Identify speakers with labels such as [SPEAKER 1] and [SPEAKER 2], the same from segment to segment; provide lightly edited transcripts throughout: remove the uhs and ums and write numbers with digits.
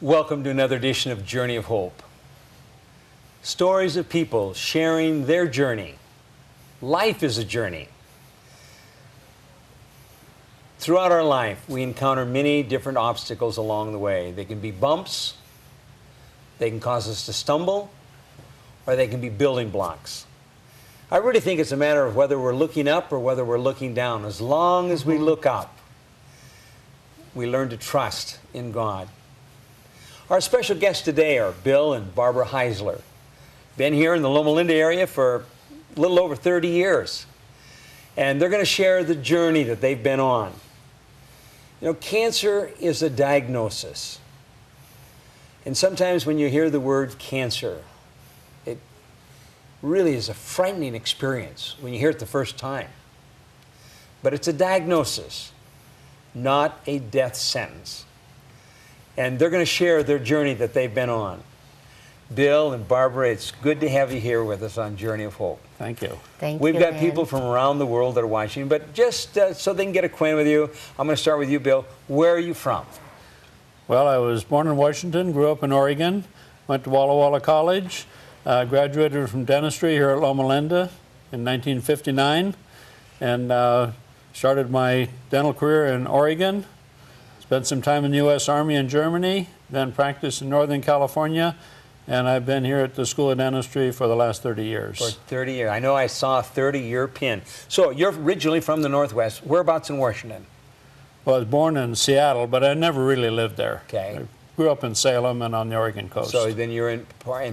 [SPEAKER 1] Welcome to another edition of Journey of Hope. Stories of people sharing their journey. Life is a journey. Throughout our life, we encounter many different obstacles along the way. They can be bumps, they can cause us to stumble, or they can be building blocks. I really think it's a matter of whether we're looking up or whether we're looking down. As long as we look up, we learn to trust in God. Our special guests today are Bill and Barbara Heisler. Been here in the Loma area for a little over 30 years. And they're going to share the journey that they've been on. You know, cancer is a diagnosis. And sometimes when you hear the word cancer, it really is a frightening experience when you hear it the first time. But it's a diagnosis, not a death sentence. And they're going to share their journey that they've been on. Bill and Barbara, it's good to have you here with us on Journey of Hope.
[SPEAKER 2] Thank you.
[SPEAKER 3] Thank
[SPEAKER 1] We've
[SPEAKER 3] you,
[SPEAKER 1] got
[SPEAKER 3] Lynn.
[SPEAKER 1] people from around the world that are watching, but just so they can get acquainted with you, I'm going to start with you, Bill. Where are you from?
[SPEAKER 2] Well, I was born in Washington, grew up in Oregon, went to Walla Walla College, graduated from dentistry here at Loma in 1959, and started my dental career in Oregon. Spent some time in the U.S. Army in Germany, then practiced in Northern California, and I've been here at the School of Dentistry for the last 30 years.
[SPEAKER 1] For 30 years. I know I saw a 30-year pin. So you're originally from the Northwest. Whereabouts in Washington?
[SPEAKER 2] Well, I was born in Seattle, but I never really lived there.
[SPEAKER 1] Okay.
[SPEAKER 2] I grew up in Salem and on the Oregon coast.
[SPEAKER 1] So then you're in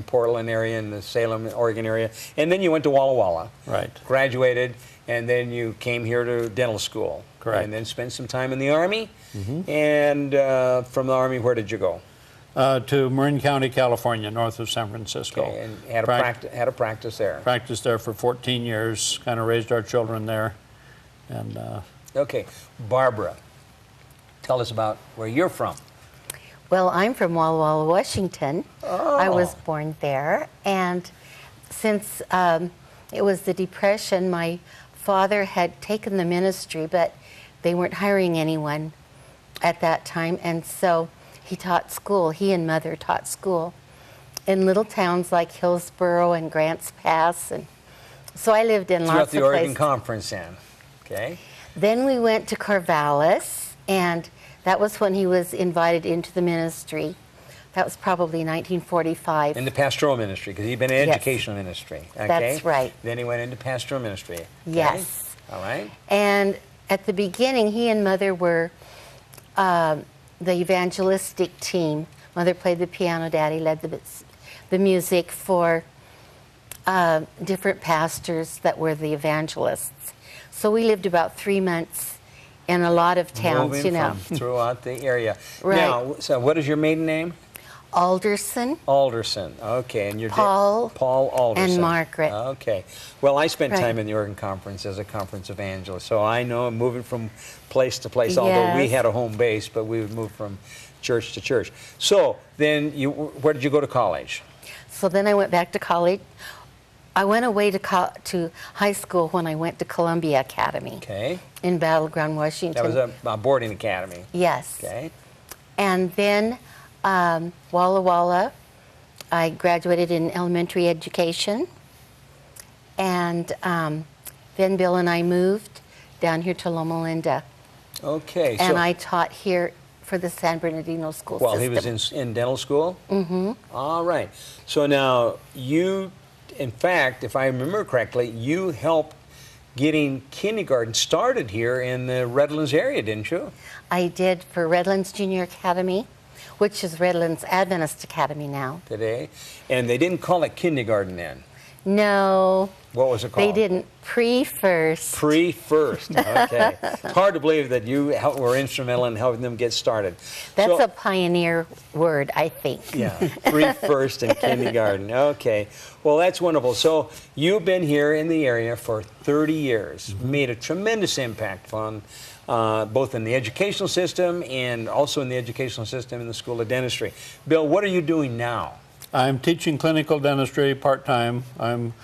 [SPEAKER 1] Portland area, in the Salem, Oregon area. And then you went to Walla Walla.
[SPEAKER 2] Right.
[SPEAKER 1] Graduated, and then you came here to dental school.
[SPEAKER 2] Correct.
[SPEAKER 1] And then spent some time in the Army. Mm-hmm. And from the Army, where did you go?
[SPEAKER 2] To Marin County, California, north of San Francisco.
[SPEAKER 1] Okay, and had a practice there.
[SPEAKER 2] Practiced there for 14 years, kind of raised our children there. And
[SPEAKER 1] Okay, Barbara, tell us about where you're from.
[SPEAKER 3] Well, I'm from Walla Walla, Washington.
[SPEAKER 1] Oh.
[SPEAKER 3] I was born there, and since it was the Depression, my father had taken the ministry, but they weren't hiring anyone at that time, and so he taught school. He and Mother taught school in little towns like Hillsboro and Grants Pass, and so I lived in
[SPEAKER 1] Throughout
[SPEAKER 3] lots
[SPEAKER 1] the
[SPEAKER 3] of
[SPEAKER 1] Oregon
[SPEAKER 3] places.
[SPEAKER 1] Conference then, okay?
[SPEAKER 3] Then we went to Corvallis, and that was when he was invited into the ministry. That was probably 1945.
[SPEAKER 1] In the pastoral ministry, because he'd been in
[SPEAKER 3] Yes.
[SPEAKER 1] educational ministry. Okay?
[SPEAKER 3] That's right.
[SPEAKER 1] Then he went into pastoral ministry. Okay?
[SPEAKER 3] Yes.
[SPEAKER 1] All right.
[SPEAKER 3] And at the beginning, he and Mother were the evangelistic team. Mother played the piano, Daddy led the music for different pastors that were the evangelists. So we lived about 3 months in a lot of towns,
[SPEAKER 1] Moving
[SPEAKER 3] you know.
[SPEAKER 1] from throughout the area.
[SPEAKER 3] Right.
[SPEAKER 1] Now, so what is your maiden name?
[SPEAKER 3] Alderson.
[SPEAKER 1] Alderson. Okay, and your
[SPEAKER 3] Paul
[SPEAKER 1] Paul Alderson
[SPEAKER 3] and Margaret.
[SPEAKER 1] Okay. Well, I spent
[SPEAKER 3] Right.
[SPEAKER 1] time in the Oregon Conference as a conference evangelist, so I know moving from place to place. Although we
[SPEAKER 3] Yes.
[SPEAKER 1] had a home base, but we would move from church to church. So then, where did you go to college?
[SPEAKER 3] So then I went back to college. I went away to high school when I went to Columbia Academy
[SPEAKER 1] Okay.
[SPEAKER 3] in Battleground, Washington.
[SPEAKER 1] That was a boarding academy.
[SPEAKER 3] Yes.
[SPEAKER 1] Okay.
[SPEAKER 3] And then Walla Walla, I graduated in elementary education. And then Bill and I moved down here to Loma Linda.
[SPEAKER 1] Okay.
[SPEAKER 3] And
[SPEAKER 1] so,
[SPEAKER 3] I taught here for the San Bernardino school
[SPEAKER 1] while
[SPEAKER 3] system.
[SPEAKER 1] he was in dental school? Mm-hmm. All right. So now you, in fact, if I remember correctly, you helped getting kindergarten started here in the Redlands area, didn't you?
[SPEAKER 3] I did for Redlands Junior Academy, which is Redlands Adventist Academy now.
[SPEAKER 1] Today. And they didn't call it kindergarten then.
[SPEAKER 3] No,
[SPEAKER 1] What was it called?
[SPEAKER 3] they didn't. Pre-first.
[SPEAKER 1] Pre-first. Okay. It's hard to believe that you were instrumental in helping them get started.
[SPEAKER 3] That's
[SPEAKER 1] So-
[SPEAKER 3] a pioneer word, I think.
[SPEAKER 1] Yeah, pre-first and kindergarten. Okay. Well, that's wonderful. So you've been here in the area for 30 years, made a tremendous impact on both in the educational system and also in the educational system in the School of Dentistry. Bill, what are you doing now?
[SPEAKER 2] I'm teaching clinical dentistry part-time. I'm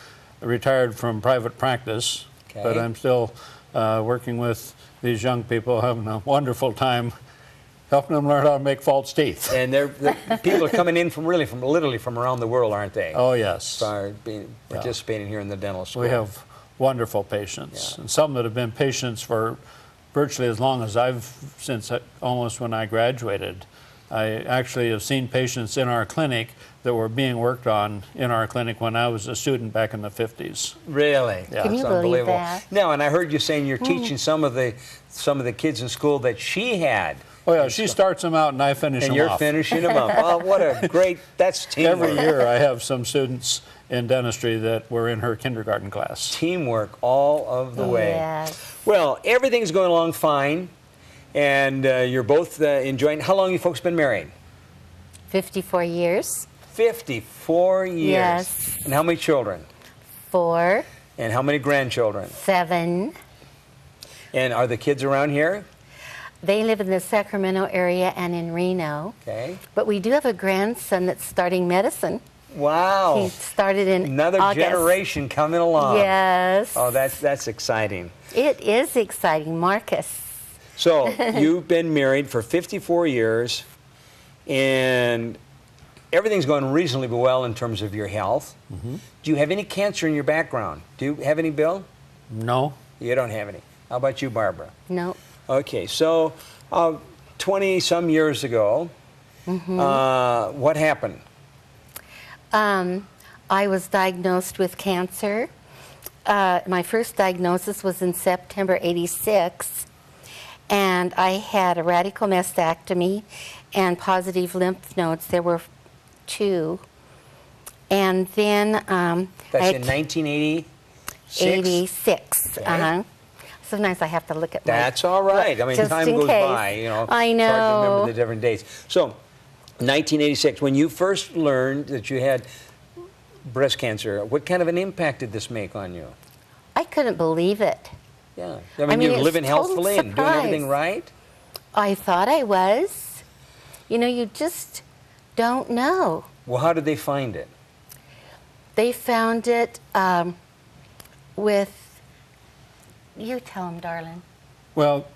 [SPEAKER 2] retired from private practice, but
[SPEAKER 1] Okay.
[SPEAKER 2] I'm still working with these young people, having a wonderful time helping them learn how to make false teeth.
[SPEAKER 1] And people are coming in from literally from around the world, aren't they?
[SPEAKER 2] Oh, yes.
[SPEAKER 1] Participating here in the dental school.
[SPEAKER 2] We have wonderful patients,
[SPEAKER 1] Yeah.
[SPEAKER 2] and some that have been patients for virtually as long as since almost when I graduated. I actually have seen patients in our clinic that were being worked on in our clinic when I was a student back in the 50s.
[SPEAKER 1] Really?
[SPEAKER 2] Yeah.
[SPEAKER 3] Can you
[SPEAKER 1] That's
[SPEAKER 3] believe
[SPEAKER 1] unbelievable.
[SPEAKER 3] that?
[SPEAKER 1] Now, and I heard you saying you're teaching some of the kids in school that she had.
[SPEAKER 2] Oh yeah, she starts them out and I finish
[SPEAKER 1] And
[SPEAKER 2] them
[SPEAKER 1] you're
[SPEAKER 2] off.
[SPEAKER 1] finishing them up. Oh, what a great, that's teamwork.
[SPEAKER 2] Every year I have some students in dentistry that were in her kindergarten class.
[SPEAKER 1] Teamwork all of the way.
[SPEAKER 3] Yes.
[SPEAKER 1] Well, everything's going along fine, and you're both enjoying. How long have you folks been married?
[SPEAKER 3] 54 years.
[SPEAKER 1] 54 years.
[SPEAKER 3] Yes.
[SPEAKER 1] And how many children?
[SPEAKER 3] 4,
[SPEAKER 1] And how many grandchildren?
[SPEAKER 3] 7.
[SPEAKER 1] And are the kids around here?
[SPEAKER 3] They live in the Sacramento area and in Reno.
[SPEAKER 1] Okay.
[SPEAKER 3] But we do have a grandson that's starting medicine.
[SPEAKER 1] Wow.
[SPEAKER 3] He started in
[SPEAKER 1] Another
[SPEAKER 3] August.
[SPEAKER 1] generation coming along.
[SPEAKER 3] Yes.
[SPEAKER 1] Oh, that's exciting.
[SPEAKER 3] It is exciting, Marcus.
[SPEAKER 1] So you've been married for 54 years, and everything's going reasonably well in terms of your health.
[SPEAKER 2] Mm-hmm.
[SPEAKER 1] Do you have any cancer in your background? Do you have any, Bill?
[SPEAKER 2] No.
[SPEAKER 1] You don't have any. How about you, Barbara?
[SPEAKER 3] No.
[SPEAKER 1] Okay, so 20-some years ago, what happened?
[SPEAKER 3] I was diagnosed with cancer. My first diagnosis was in September '86, and I had a radical mastectomy and positive lymph nodes. There were 2. And then
[SPEAKER 1] That's
[SPEAKER 3] I
[SPEAKER 1] in 1986?
[SPEAKER 3] 86.
[SPEAKER 1] Okay.
[SPEAKER 3] Sometimes I have to look at
[SPEAKER 1] That's all right. I mean,
[SPEAKER 3] just
[SPEAKER 1] time
[SPEAKER 3] in
[SPEAKER 1] goes
[SPEAKER 3] case.
[SPEAKER 1] by, you know.
[SPEAKER 3] I
[SPEAKER 1] It's hard to remember
[SPEAKER 3] know.
[SPEAKER 1] the different dates. So, 1986, when you first learned that you had breast cancer, what kind of an impact did this make on you?
[SPEAKER 3] I couldn't believe it.
[SPEAKER 1] Yeah.
[SPEAKER 3] I mean,
[SPEAKER 1] you're
[SPEAKER 3] it's
[SPEAKER 1] living
[SPEAKER 3] total
[SPEAKER 1] healthfully and doing everything
[SPEAKER 3] surprise.
[SPEAKER 1] right?
[SPEAKER 3] I thought I was. You know, you just don't know.
[SPEAKER 1] Well, how did they find it?
[SPEAKER 3] They found it with, you tell them, darling.
[SPEAKER 2] Well,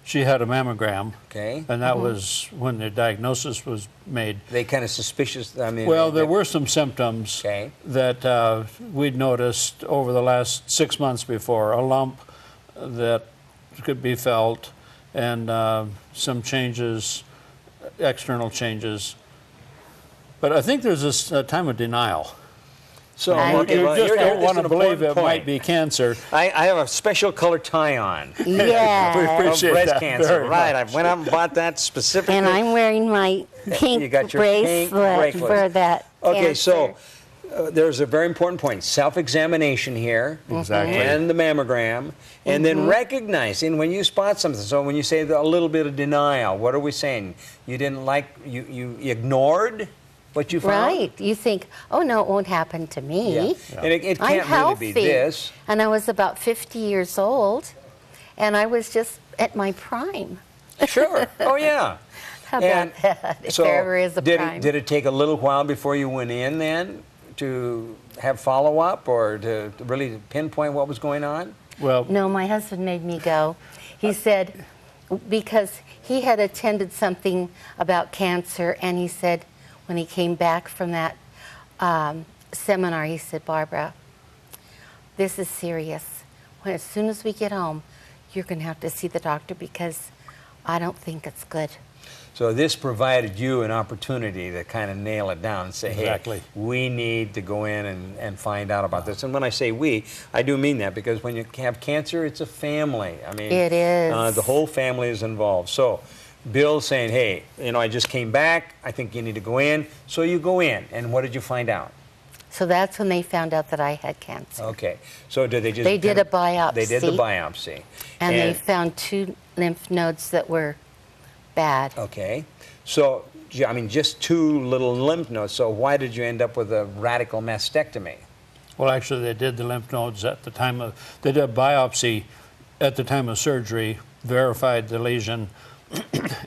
[SPEAKER 2] she had a mammogram,
[SPEAKER 1] Okay.
[SPEAKER 2] and that was when the diagnosis was made.
[SPEAKER 1] They kind of suspicious, I mean.
[SPEAKER 2] Well, there were some symptoms
[SPEAKER 1] Okay.
[SPEAKER 2] that we'd noticed over the last 6 months before. A lump that could be felt, and some changes, external changes. But I think there's this time of denial.
[SPEAKER 1] So,
[SPEAKER 3] I
[SPEAKER 2] You
[SPEAKER 1] okay, well,
[SPEAKER 2] just
[SPEAKER 1] here-
[SPEAKER 2] don't
[SPEAKER 1] this is
[SPEAKER 2] want to
[SPEAKER 1] an
[SPEAKER 2] believe
[SPEAKER 1] important
[SPEAKER 2] it might
[SPEAKER 1] point.
[SPEAKER 2] be cancer.
[SPEAKER 1] I have a special color tie on.
[SPEAKER 3] Yeah.
[SPEAKER 2] We appreciate
[SPEAKER 1] Breast
[SPEAKER 2] that
[SPEAKER 1] cancer,
[SPEAKER 2] very
[SPEAKER 1] right?
[SPEAKER 2] much.
[SPEAKER 1] I went out and bought that specifically.
[SPEAKER 3] And I'm wearing my pink
[SPEAKER 1] You got your
[SPEAKER 3] bracelet
[SPEAKER 1] pink bracelet.
[SPEAKER 3] for that
[SPEAKER 1] Okay,
[SPEAKER 3] cancer.
[SPEAKER 1] so there's a very important point. Self-examination here.
[SPEAKER 2] Exactly.
[SPEAKER 1] And the mammogram. And then recognizing when you spot something. So when you say a little bit of denial, what are we saying? You didn't like, you ignored what you found?
[SPEAKER 3] Right. You think, oh, no, it won't happen to me.
[SPEAKER 1] Yeah. And it
[SPEAKER 3] I'm
[SPEAKER 1] can't really
[SPEAKER 3] healthy.
[SPEAKER 1] be this.
[SPEAKER 3] And I was about 50 years old, and I was just at my prime.
[SPEAKER 1] Sure. Oh, yeah.
[SPEAKER 3] How about that, if there ever is a prime?
[SPEAKER 1] Did it take a little while before you went in then to have follow-up or to really pinpoint what was going on?
[SPEAKER 2] Well,
[SPEAKER 3] No, my husband made me go. He said, because he had attended something about cancer, and he said, when he came back from that seminar, he said, Barbara, this is serious. As soon as we get home, you're going to have to see the doctor because I don't think it's good.
[SPEAKER 1] So this provided you an opportunity to kind of nail it down and say,
[SPEAKER 2] Exactly.
[SPEAKER 1] hey, we need to go in and find out about this. And when I say we, I do mean that because when you have cancer, it's a family. I mean,
[SPEAKER 3] It is.
[SPEAKER 1] The whole family is involved. So Bill's saying, hey, you know, I just came back. I think you need to go in. So you go in. And what did you find out?
[SPEAKER 3] So that's when they found out that I had cancer.
[SPEAKER 1] Okay. So did they just...
[SPEAKER 3] They did
[SPEAKER 1] kind of-
[SPEAKER 3] a biopsy.
[SPEAKER 1] They did the biopsy.
[SPEAKER 3] And they found 2 lymph nodes that were bad.
[SPEAKER 1] Okay. So, I mean, just 2 little lymph nodes. So why did you end up with a radical mastectomy?
[SPEAKER 2] well, actually, they did the lymph nodes at the time of, they did a biopsy at the time of surgery, verified the lesion,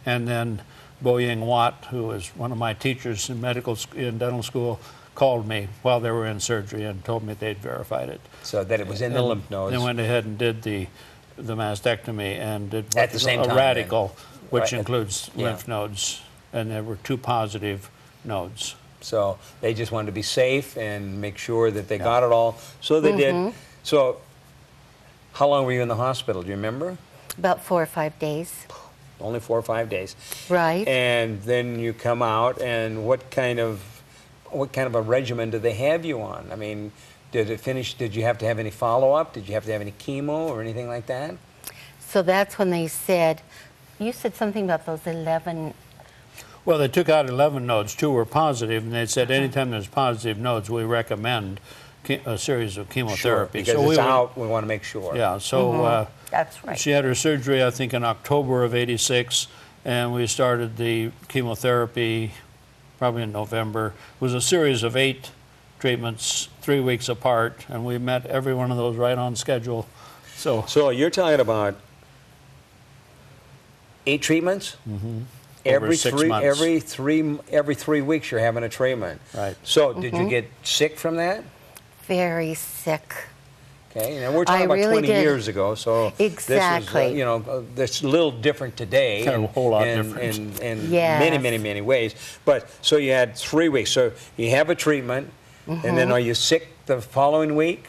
[SPEAKER 2] and then Bo-Ying Watt, who was one of my teachers in dental school, called me while they were in surgery and told me they'd verified it.
[SPEAKER 1] So that it was in the lymph nodes.
[SPEAKER 2] They went ahead and did the mastectomy and did
[SPEAKER 1] At the same
[SPEAKER 2] a
[SPEAKER 1] time,
[SPEAKER 2] radical which
[SPEAKER 1] Right.
[SPEAKER 2] includes
[SPEAKER 1] Yeah.
[SPEAKER 2] lymph nodes, and there were 2 positive nodes.
[SPEAKER 1] So they just wanted to be safe and make sure that they got it all. So they did. So how long were you in the hospital? Do you remember?
[SPEAKER 3] About 4 or 5 days.
[SPEAKER 1] Only 4 or 5 days.
[SPEAKER 3] Right.
[SPEAKER 1] And then you come out, and what kind of a regimen did they have you on? I mean, did it finish? Did you have to have any follow-up? Did you have to have any chemo or anything like that?
[SPEAKER 3] So that's when they said, you said something about those 11.
[SPEAKER 2] Well, they took out 11 nodes, 2 were positive, and they said anytime there's positive nodes, we recommend a series of chemotherapy.
[SPEAKER 1] Because
[SPEAKER 2] so
[SPEAKER 1] it's out, we want to make sure.
[SPEAKER 2] Yeah, so
[SPEAKER 3] That's right.
[SPEAKER 2] she had her surgery, I think, in October of '86, and we started the chemotherapy probably in November. It was a series of 8 treatments, 3 weeks apart, and we met every one of those right on schedule.
[SPEAKER 1] So you're talking about 8 treatments?
[SPEAKER 2] Over 6 months.
[SPEAKER 1] Every 3 weeks you're having a treatment.
[SPEAKER 2] Right.
[SPEAKER 1] So did you get sick from that?
[SPEAKER 3] Very sick.
[SPEAKER 1] Okay, and we're talking
[SPEAKER 3] I
[SPEAKER 1] about
[SPEAKER 3] really
[SPEAKER 1] 20
[SPEAKER 3] did.
[SPEAKER 1] years ago, so
[SPEAKER 3] Exactly.
[SPEAKER 1] this is, this a little different today.
[SPEAKER 2] Kind of a whole lot
[SPEAKER 1] in,
[SPEAKER 2] different.
[SPEAKER 1] In
[SPEAKER 3] Yes.
[SPEAKER 1] many ways. But so you had 3 weeks. So you have a treatment, and then are you sick the following week?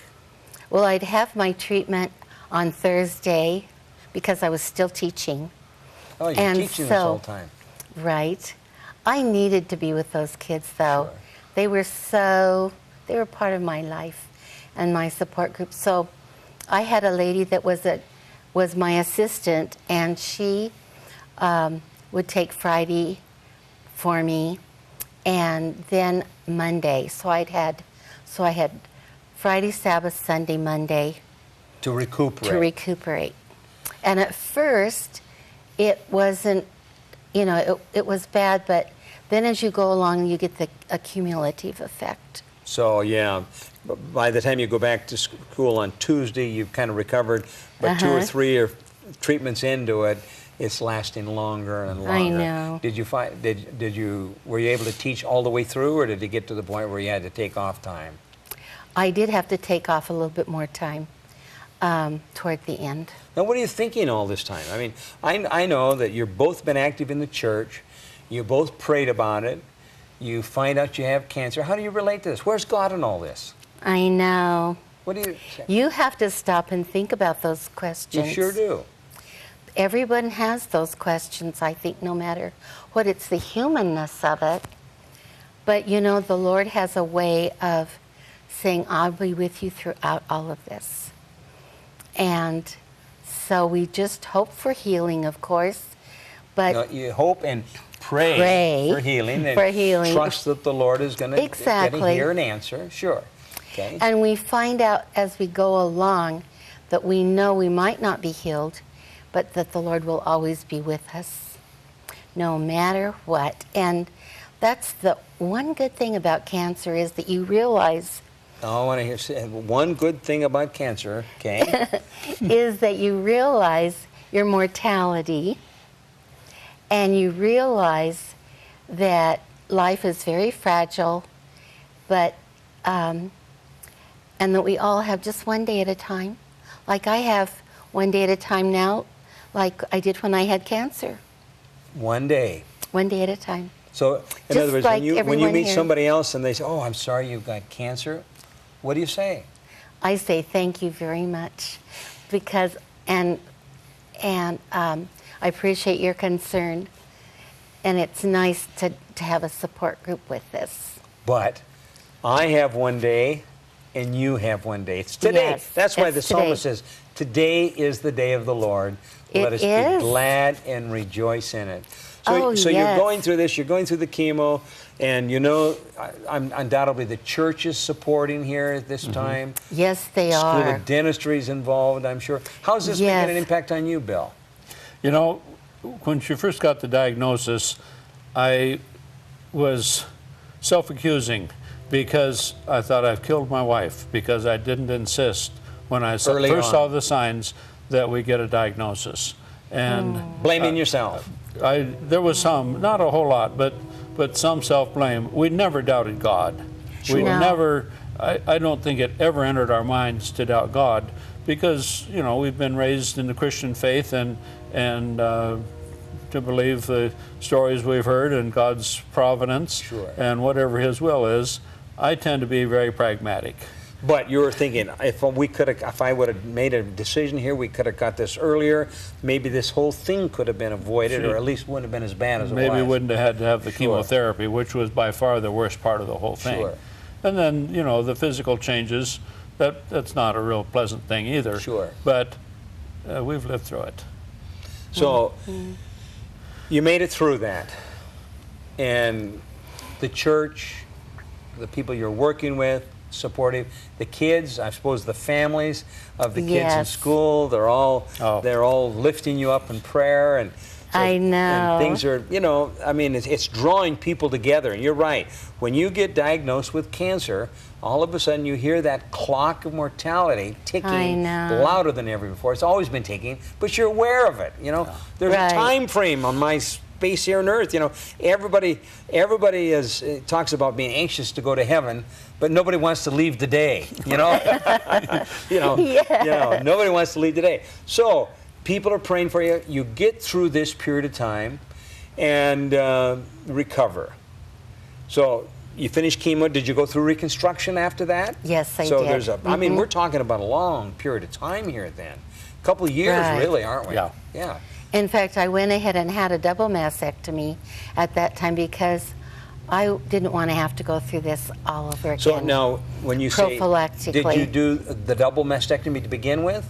[SPEAKER 3] Well, I'd have my treatment on Thursday because I was still teaching.
[SPEAKER 1] Oh, you're
[SPEAKER 3] And
[SPEAKER 1] teaching this
[SPEAKER 3] so-
[SPEAKER 1] whole time.
[SPEAKER 3] Right. I needed to be with those kids, though.
[SPEAKER 1] Sure.
[SPEAKER 3] They were part of my life and my support group. So I had a lady that was my assistant, and she would take Friday for me, and then Monday. So I had Friday, Sabbath, Sunday, Monday
[SPEAKER 1] To recuperate.
[SPEAKER 3] to recuperate. And at first, it wasn't, it was bad, but then as you go along, you get the accumulative effect.
[SPEAKER 1] So yeah, by the time you go back to school on Tuesday, you've kind of recovered. But 2 or 3 or treatments into it, it's lasting longer and longer.
[SPEAKER 3] I know.
[SPEAKER 1] Did you find? Were you able to teach all the way through, or did it get to the point where you had to take off time?
[SPEAKER 3] I did have to take off a little bit more time toward the end.
[SPEAKER 1] Now, what are you thinking all this time? I mean, I know that you've both been active in the church. You both prayed about it. You find out you have cancer. How do you relate to this? Where's God in all this?
[SPEAKER 3] I know.
[SPEAKER 1] What do you say?
[SPEAKER 3] You have to stop and think about those questions.
[SPEAKER 1] You sure do.
[SPEAKER 3] Everyone has those questions, I think, no matter what. It's the humanness of it. But, the Lord has a way of saying, I'll be with you throughout all of this. And so we just hope for healing, of course. But
[SPEAKER 1] You hope and pray for healing, and
[SPEAKER 3] for healing.
[SPEAKER 1] trust that the Lord is going to
[SPEAKER 3] Exactly.
[SPEAKER 1] hear an answer. Sure. Okay.
[SPEAKER 3] And we find out as we go along that we know we might not be healed, but that the Lord will always be with us, no matter what. And that's the one good thing about cancer, is that you realize
[SPEAKER 1] I want to hear one good thing about cancer. Okay.
[SPEAKER 3] is that you realize your mortality, and you realize that life is very fragile, but and that we all have just one day at a time. Like I have one day at a time now, like I did when I had cancer.
[SPEAKER 1] One day.
[SPEAKER 3] One day at a time.
[SPEAKER 1] So, in
[SPEAKER 3] Just
[SPEAKER 1] other words,
[SPEAKER 3] like
[SPEAKER 1] when you
[SPEAKER 3] everyone
[SPEAKER 1] meet
[SPEAKER 3] here.
[SPEAKER 1] somebody else and they say, "Oh, I'm sorry, you've got cancer," what do you say?
[SPEAKER 3] I say thank you very much, because I appreciate your concern, and it's nice to have a support group with this.
[SPEAKER 1] But I have one day, and you have one day. It's today.
[SPEAKER 3] Yes,
[SPEAKER 1] That's why
[SPEAKER 3] it's
[SPEAKER 1] the
[SPEAKER 3] today.
[SPEAKER 1] psalmist says, "Today is the day of the Lord. Let
[SPEAKER 3] It
[SPEAKER 1] us
[SPEAKER 3] is.
[SPEAKER 1] be glad and rejoice in it."
[SPEAKER 3] Oh,
[SPEAKER 1] so
[SPEAKER 3] yes.
[SPEAKER 1] you're going through this. You're going through the chemo, and undoubtedly the church is supporting here at this time.
[SPEAKER 3] Yes, they
[SPEAKER 1] School
[SPEAKER 3] are.
[SPEAKER 1] of Dentistry is involved, I'm sure. How's this
[SPEAKER 3] Yes.
[SPEAKER 1] making an impact on you, Bill?
[SPEAKER 2] When she first got the diagnosis, I was self-accusing because I thought I've killed my wife, because I didn't insist when I
[SPEAKER 1] Early
[SPEAKER 2] first
[SPEAKER 1] on.
[SPEAKER 2] saw the signs that we get a diagnosis. And
[SPEAKER 1] Blaming yourself.
[SPEAKER 2] there was some, not a whole lot, but some self-blame. We never doubted God. We
[SPEAKER 3] No.
[SPEAKER 2] never, I don't think it ever entered our minds to doubt God, because, we've been raised in the Christian faith and to believe the stories we've heard and God's providence
[SPEAKER 1] Sure.
[SPEAKER 2] and whatever His will is. I tend to be very pragmatic.
[SPEAKER 1] But you were thinking, if I would have made a decision here, we could have got this earlier. Maybe this whole thing could have been avoided,
[SPEAKER 2] Sure.
[SPEAKER 1] or at least wouldn't have been as bad as it was.
[SPEAKER 2] Maybe wouldn't have had to have the
[SPEAKER 1] Sure.
[SPEAKER 2] chemotherapy, which was by far the worst part of the whole thing.
[SPEAKER 1] Sure.
[SPEAKER 2] And then, you know, the physical changes, that's not a real pleasant thing either.
[SPEAKER 1] Sure.
[SPEAKER 2] But we've lived through it.
[SPEAKER 1] So you made it through that, and the church, the people you're working with, supportive, the kids, I suppose the families of the kids in
[SPEAKER 3] Yes.
[SPEAKER 1] school, they're all lifting you up in prayer, and so-
[SPEAKER 3] I know.
[SPEAKER 1] and things are, you know, I mean, it's drawing people together. And you're right, when you get diagnosed with cancer, all of a sudden you hear that clock of mortality
[SPEAKER 3] I
[SPEAKER 1] ticking
[SPEAKER 3] know.
[SPEAKER 1] louder than ever before. It's always been ticking, but you're aware of it. You know, there's
[SPEAKER 3] Right.
[SPEAKER 1] a time frame on my space here on Earth. You know, everybody talks about being anxious to go to heaven, but nobody wants to leave the day. You know, you know, nobody wants to leave the day. So people are praying for you. You get through this period of time and recover. So you finished chemo. Did you go through reconstruction after that?
[SPEAKER 3] Yes, I
[SPEAKER 1] so
[SPEAKER 3] did.
[SPEAKER 1] there's I mean, we're talking about a long period of time here then. A couple of years,
[SPEAKER 3] Right.
[SPEAKER 1] really, aren't we?
[SPEAKER 2] Yeah.
[SPEAKER 1] Yeah.
[SPEAKER 3] In fact, I went ahead and had a double mastectomy at that time because I didn't want to have to go through this all over again.
[SPEAKER 1] So now, when you say,
[SPEAKER 3] Prophylactically.
[SPEAKER 1] did you do the double mastectomy to begin with?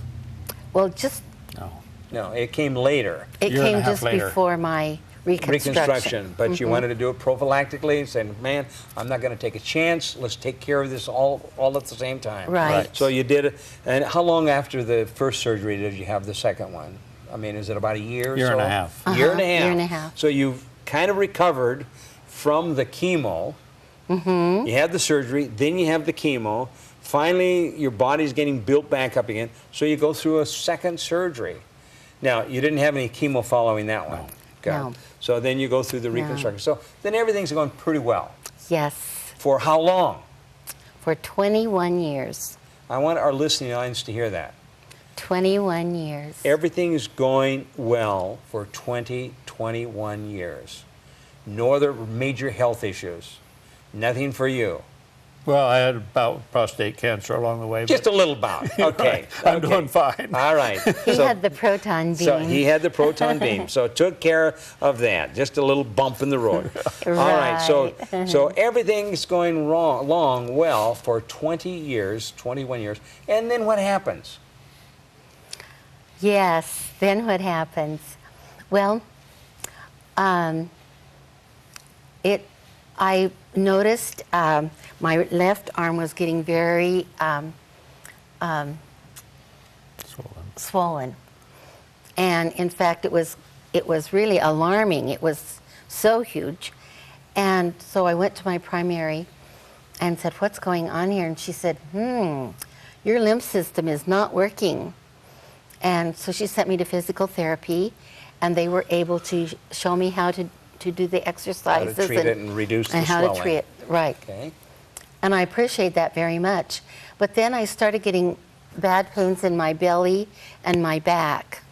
[SPEAKER 3] Well, just
[SPEAKER 2] No.
[SPEAKER 1] No, it came later.
[SPEAKER 3] it
[SPEAKER 2] Year and a
[SPEAKER 3] came
[SPEAKER 2] half
[SPEAKER 3] just
[SPEAKER 2] later.
[SPEAKER 3] before my reconstruction.
[SPEAKER 1] But you wanted to do it prophylactically and saying, man, I'm not going to take a chance. Let's take care of this all at the same time.
[SPEAKER 3] Right.
[SPEAKER 1] So you did it. And how long after the first surgery did you have the second one? I mean, is it about a year or
[SPEAKER 2] Year
[SPEAKER 1] so?
[SPEAKER 2] and a half.
[SPEAKER 1] Year and a half.
[SPEAKER 3] Year and a half.
[SPEAKER 1] So you've kind of recovered from the chemo. You had the surgery, then you have the chemo. Finally, your body's getting built back up again. So you go through a second surgery. Now, you didn't have any chemo following that one.
[SPEAKER 3] No.
[SPEAKER 1] So then you go through the reconstruction. So then everything's going pretty well.
[SPEAKER 3] Yes,
[SPEAKER 1] For how long?
[SPEAKER 3] for 21 years.
[SPEAKER 1] I want our listening audience to hear that.
[SPEAKER 3] 21 years.
[SPEAKER 1] Everything is going well for 21 years. No other major health issues. Nothing for you.
[SPEAKER 2] Well, I had about prostate cancer along the way.
[SPEAKER 1] Just a little bout. Okay.
[SPEAKER 2] I'm
[SPEAKER 1] okay.
[SPEAKER 2] doing fine.
[SPEAKER 1] All right.
[SPEAKER 3] He had the proton beam.
[SPEAKER 1] So he had the proton beam. So it took care of that. Just a little bump in the road. All right. So everything's going along well for 20 years, 21 years. And then what happens?
[SPEAKER 3] Yes, then what happens? Well, I noticed my left arm was getting very swollen. And in fact, it was really alarming. It was so huge. And so I went to my primary and said, what's going on here? And she said, your lymph system is not working. And so she sent me to physical therapy, and they were able to show me how to do the exercises.
[SPEAKER 1] How to treat it and reduce the
[SPEAKER 3] and how
[SPEAKER 1] swelling.
[SPEAKER 3] to treat it, right.
[SPEAKER 1] Okay.
[SPEAKER 3] And I appreciate that very much. But then I started getting bad pains in my belly and my back.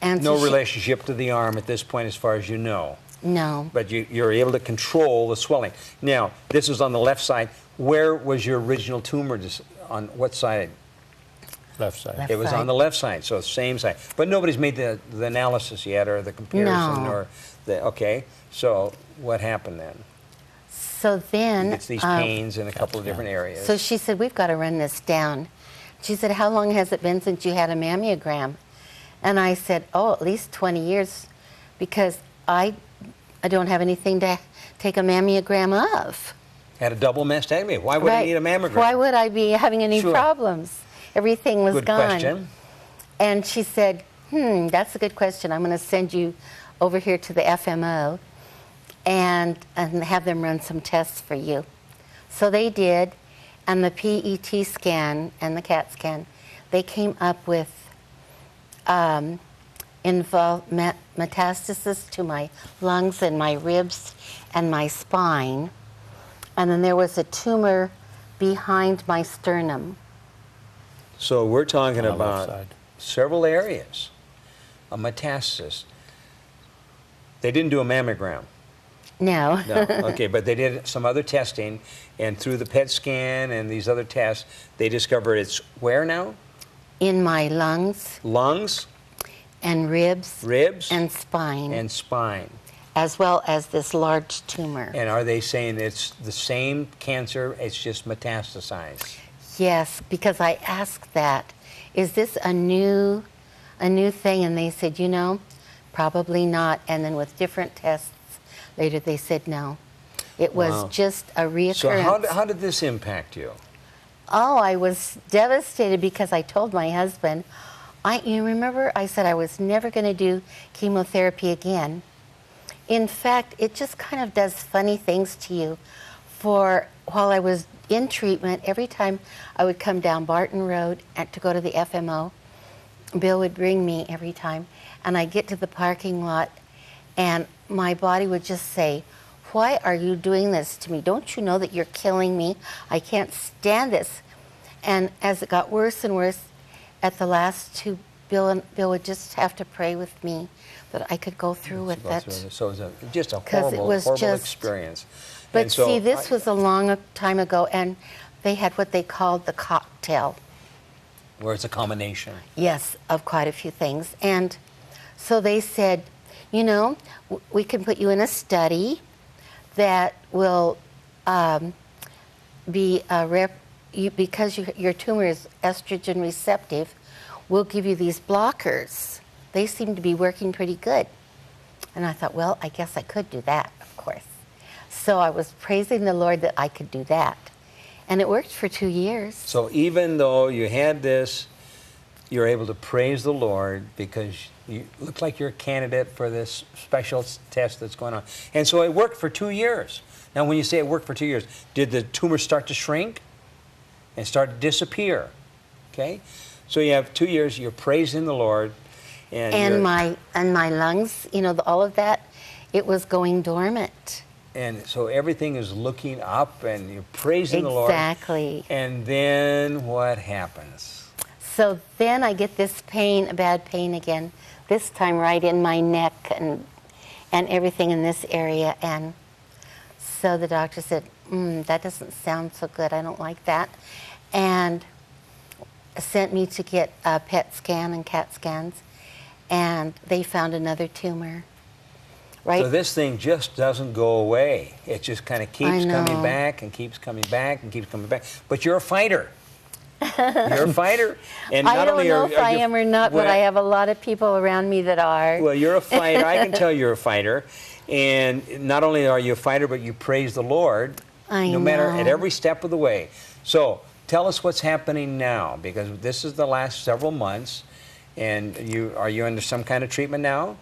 [SPEAKER 3] And
[SPEAKER 1] No
[SPEAKER 3] so
[SPEAKER 1] relationship to the arm at this point as far as you know.
[SPEAKER 3] No.
[SPEAKER 1] But you're able to control the swelling. Now, this is on the left side. Where was your original tumor? On what side?
[SPEAKER 2] Left side.
[SPEAKER 3] Left.
[SPEAKER 1] It was
[SPEAKER 3] side.
[SPEAKER 1] on the left side, so same side. But nobody's made the analysis yet or the comparison
[SPEAKER 3] No.
[SPEAKER 1] or the, okay. So what happened then?
[SPEAKER 3] So then,
[SPEAKER 1] It's these pains in a couple of different areas.
[SPEAKER 3] so she said, we've got to run this down. She said, how long has it been since you had a mammogram? And I said, oh, at least 20 years, because I don't have anything to take a mammogram of.
[SPEAKER 1] Had a double mastectomy. Why would I need a mammogram?
[SPEAKER 3] Why would I be having any
[SPEAKER 1] Sure.
[SPEAKER 3] problems? Everything was
[SPEAKER 1] Good
[SPEAKER 3] gone.
[SPEAKER 1] question.
[SPEAKER 3] And she said, that's a good question. I'm going to send you over here to the FMO and have them run some tests for you. So they did, and the PET scan and the CAT scan, they came up with metastasis to my lungs and my ribs and my spine. And then there was a tumor behind my sternum.
[SPEAKER 1] So we're talking
[SPEAKER 2] On the left
[SPEAKER 1] about
[SPEAKER 2] side.
[SPEAKER 1] several areas, a metastasis. They didn't do a mammogram.
[SPEAKER 3] No.
[SPEAKER 1] No. Okay, but they did some other testing, and through the PET scan and these other tests, they discovered it's where now?
[SPEAKER 3] In my lungs
[SPEAKER 1] Lungs,
[SPEAKER 3] and ribs
[SPEAKER 1] ribs,
[SPEAKER 3] and spine,
[SPEAKER 1] and spine.
[SPEAKER 3] as well as this large tumor.
[SPEAKER 1] And are they saying it's the same cancer, it's just metastasized?
[SPEAKER 3] Yes, because I asked that. Is this a new thing? And they said, you know, probably not. And then with different tests later, they said no. It was
[SPEAKER 1] Wow.
[SPEAKER 3] just a reoccurrence.
[SPEAKER 1] So how did this impact you?
[SPEAKER 3] Oh, I was devastated because I told my husband, you remember I said I was never going to do chemotherapy again. In fact, it just kind of does funny things to you. For while I was in treatment, every time I would come down Barton Road to go to the FMO, Bill would bring me every time, and I'd get to the parking lot, and my body would just say, why are you doing this to me? Don't you know that you're killing me? I can't stand this. And as it got worse and worse, at the last two, Bill would just have to pray with me that I could go through with that.
[SPEAKER 1] So it was just a
[SPEAKER 3] 'Cause it
[SPEAKER 1] horrible,
[SPEAKER 3] was
[SPEAKER 1] horrible
[SPEAKER 3] just-
[SPEAKER 1] experience.
[SPEAKER 3] But
[SPEAKER 1] And so
[SPEAKER 3] see, this was a long time ago, and they had what they called the cocktail.
[SPEAKER 1] where it's a combination.
[SPEAKER 3] Yes, of quite a few things. And so they said, you know, we can put you in a study that will be because your tumor is estrogen receptive, we'll give you these blockers. They seem to be working pretty good. And I thought, well, I guess I could do that, of course. So I was praising the Lord that I could do that. And it worked for 2 years.
[SPEAKER 1] So even though you had this, you're able to praise the Lord because you look like you're a candidate for this special test that's going on. And so it worked for 2 years. Now, when you say it worked for 2 years, did the tumor start to shrink and start to disappear? Okay? So you have 2 years, you're praising the Lord.
[SPEAKER 3] And my lungs, you know, all of that, it was going dormant.
[SPEAKER 1] And so everything is looking up and you're praising the Lord.
[SPEAKER 3] Exactly.
[SPEAKER 1] And then what happens?
[SPEAKER 3] So then I get this pain, a bad pain again, this time right in my neck and everything in this area. And so the doctor said, that doesn't sound so good. I don't like that. And sent me to get a PET scan and CAT scans. And they found another tumor. Right?
[SPEAKER 1] So this thing just doesn't go away. It just kind of keeps coming back and keeps coming back and keeps coming back. But you're a fighter. You're a fighter. And
[SPEAKER 3] I don't know if I am or not, but I have a lot of people around me that are.
[SPEAKER 1] Well, you're a fighter. I can tell you're a fighter. And not only are you a fighter, but you praise the Lord no matter at every step of the way. So tell us what's happening now, because this is the last several months. And are you under some kind of treatment now?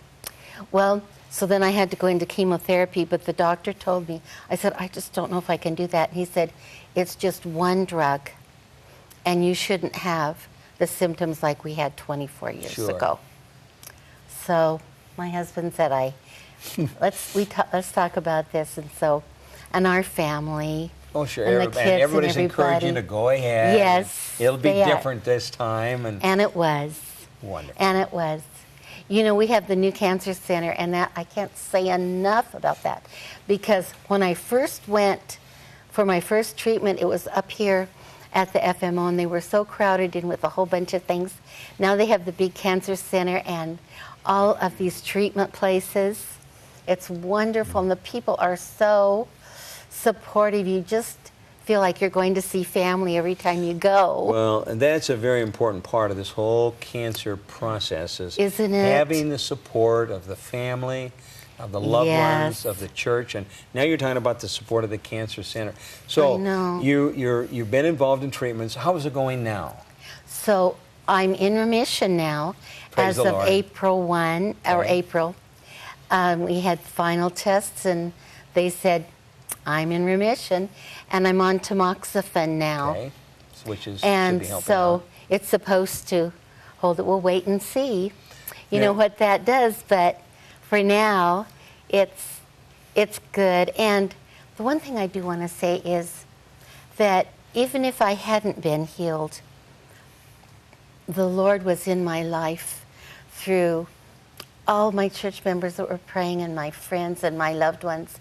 [SPEAKER 3] Well, so then I had to go into chemotherapy, but the doctor told me, I said, I just don't know if I can do that. And he said, it's just one drug, and you shouldn't have the symptoms like we had 24 years ago. So my husband said, let's talk about this, and our family.
[SPEAKER 1] Oh, sure.
[SPEAKER 3] And the
[SPEAKER 1] and
[SPEAKER 3] kids
[SPEAKER 1] everybody's
[SPEAKER 3] and
[SPEAKER 1] encouraging you to go ahead.
[SPEAKER 3] Yes.
[SPEAKER 1] It'll be different this time.
[SPEAKER 3] And it was.
[SPEAKER 1] Wonderful.
[SPEAKER 3] And it was. You know, we have the new cancer center, and that I can't say enough about that, because when I first went for my first treatment, it was up here at the FMO, and they were so crowded in with a whole bunch of things. Now they have the big cancer center and all of these treatment places. It's wonderful, and the people are so supportive. You just feel like you're going to see family every time you go.
[SPEAKER 1] Well, and that's a very important part of this whole cancer process,
[SPEAKER 3] Isn't it?
[SPEAKER 1] Having the support of the family, of the loved ones, of the church, and now you're talking about the support of the cancer center. So
[SPEAKER 3] I know.
[SPEAKER 1] You've been involved in treatments. How is it going now?
[SPEAKER 3] So I'm in remission now.
[SPEAKER 1] Praise
[SPEAKER 3] as
[SPEAKER 1] the
[SPEAKER 3] of
[SPEAKER 1] Lord.
[SPEAKER 3] April 1, or April. We had final tests, and they said, I'm in remission, and I'm on tamoxifen now.
[SPEAKER 1] Okay. Which is
[SPEAKER 3] And
[SPEAKER 1] should be helping
[SPEAKER 3] so
[SPEAKER 1] out.
[SPEAKER 3] it's supposed to hold it. We'll wait and see, you know, what that does. But for now, it's good. And the one thing I do want to say is that even if I hadn't been healed, the Lord was in my life through all my church members that were praying and my friends and my loved ones.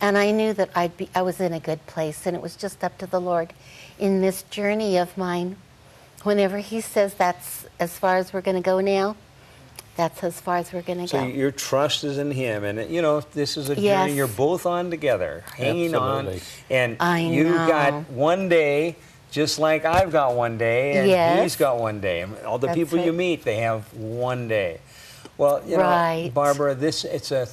[SPEAKER 3] And I knew that I was in a good place, and it was just up to the Lord in this journey of mine. Whenever He says that's as far as we're going to go now, that's as far as we're going to go.
[SPEAKER 1] So your trust is in Him, and you know this is a journey
[SPEAKER 3] Yes.
[SPEAKER 1] you're both on together, hanging
[SPEAKER 2] Absolutely.
[SPEAKER 1] on, and
[SPEAKER 3] I
[SPEAKER 1] you
[SPEAKER 3] know.
[SPEAKER 1] got one day, just like I've got one day, and
[SPEAKER 3] Yes.
[SPEAKER 1] he's got one day. And all the
[SPEAKER 3] That's
[SPEAKER 1] people you
[SPEAKER 3] right.
[SPEAKER 1] meet, they have one day. Well, you know,
[SPEAKER 3] Right.
[SPEAKER 1] Barbara, it's a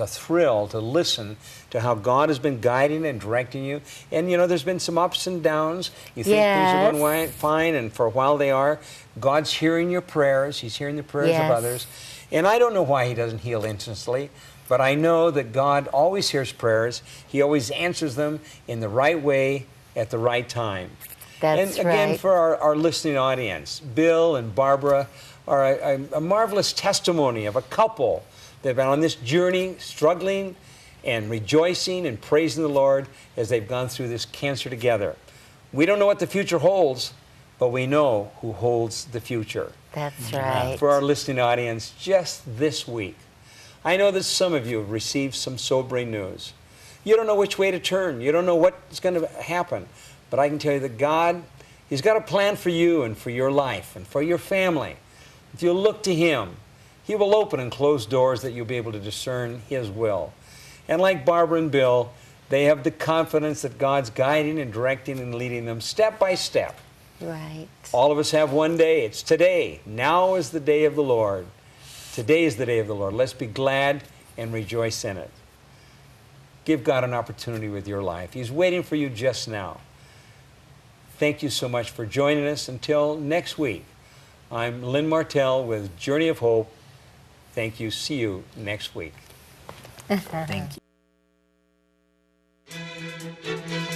[SPEAKER 1] thrill to listen to how God has been guiding and directing you. And you know, there's been some ups and downs. You think things are going
[SPEAKER 3] Yes.
[SPEAKER 1] fine, and for a while they are. God's hearing your prayers. He's hearing the prayers
[SPEAKER 3] Yes.
[SPEAKER 1] of others. And I don't know why He doesn't heal instantly, but I know that God always hears prayers. He always answers them in the right way at the right time.
[SPEAKER 3] That's
[SPEAKER 1] And again,
[SPEAKER 3] right.
[SPEAKER 1] for our listening audience, Bill and Barbara are a marvelous testimony of a couple that have been on this journey, struggling and rejoicing and praising the Lord as they've gone through this cancer together. We don't know what the future holds, but we know who holds the future.
[SPEAKER 3] That's right.
[SPEAKER 1] For our listening audience, just this week, I know that some of you have received some sobering news. You don't know which way to turn. You don't know what's going to happen. But I can tell you that God, He's got a plan for you and for your life and for your family. If you look to Him, He will open and close doors that you'll be able to discern His will. And like Barbara and Bill, they have the confidence that God's guiding and directing and leading them step by step.
[SPEAKER 3] Right.
[SPEAKER 1] All of us have one day. It's today. Now is the day of the Lord. Today is the day of the Lord. Let's be glad and rejoice in it. Give God an opportunity with your life. He's waiting for you just now. Thank you so much for joining us. Until next week, I'm Lynn Martell with Journey of Hope. Thank you. See you next week.
[SPEAKER 4] Thank you.